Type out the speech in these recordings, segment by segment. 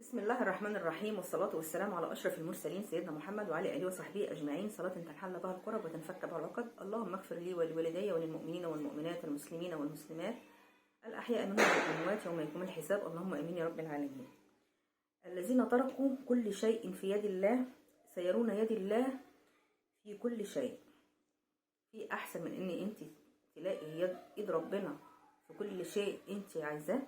بسم الله الرحمن الرحيم، والصلاة والسلام على أشرف المرسلين سيدنا محمد وعلى آله وصحبه أجمعين. صلاة تنحل بها الكرب وتنفك بها العقد. اللهم اغفر لي ولوالدي وللمؤمنين والمؤمنات والمسلمين والمسلمات الأحياء منهم والأموات يوم يقوم الحساب. اللهم آمين يا رب العالمين. الذين تركوا كل شيء في يد الله سيرون يد الله في كل شيء. في أحسن من إن أنت تلاقي يد ربنا في كل شيء أنت عايزاه؟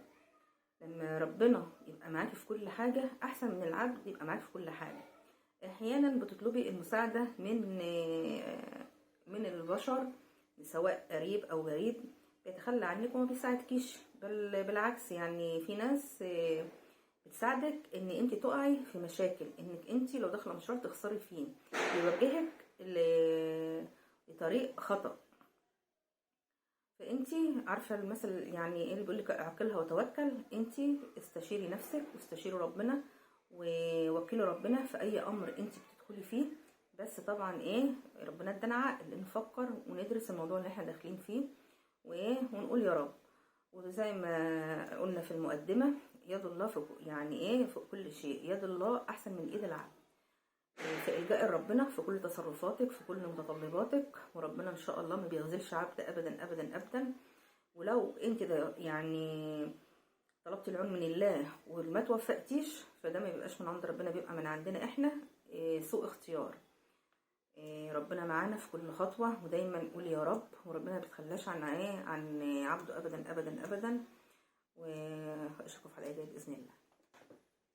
لما ربنا يبقى معاكي في كل حاجة أحسن من العبد يبقى معاكي في كل حاجة. أحيانا بتطلبي المساعدة من البشر، سواء قريب أو غريب، بيتخلى عنك وما بيساعدكيش، بل بالعكس. يعني في ناس بتساعدك ان انت تقعي في مشاكل، انك انت لو داخله مشوار تخسري فيه، يوجهك لطريق خطأ. فانتي عارفه المثل يعني ايه اللي بيقولك اعقلها وتوكل. انتي استشيري نفسك واستشيري ربنا ووكلي ربنا في اي امر انتي بتدخلي فيه. بس طبعا ربنا ادانا عقل نفكر وندرس الموضوع اللي احنا داخلين فيه ونقول يا رب. وزي ما قلنا في المقدمه، يد الله فوق فوق كل شيء. يد الله احسن من ايد العبد في إلجاء ربنا في كل تصرفاتك، في كل متطلباتك. وربنا ان شاء الله ما بيغزلش عبد ابدا ابدا ابدا. ولو انت طلبت العون من الله وما توفقتيش، فده ما بيبقاش من عند ربنا، بيبقى من عندنا احنا سوء اختيار. ربنا معانا في كل خطوه، ودايما نقول يا رب، وربنا ما بيتخلاش عن عبده ابدا ابدا ابدا. واشوفكم في العيد باذن الله.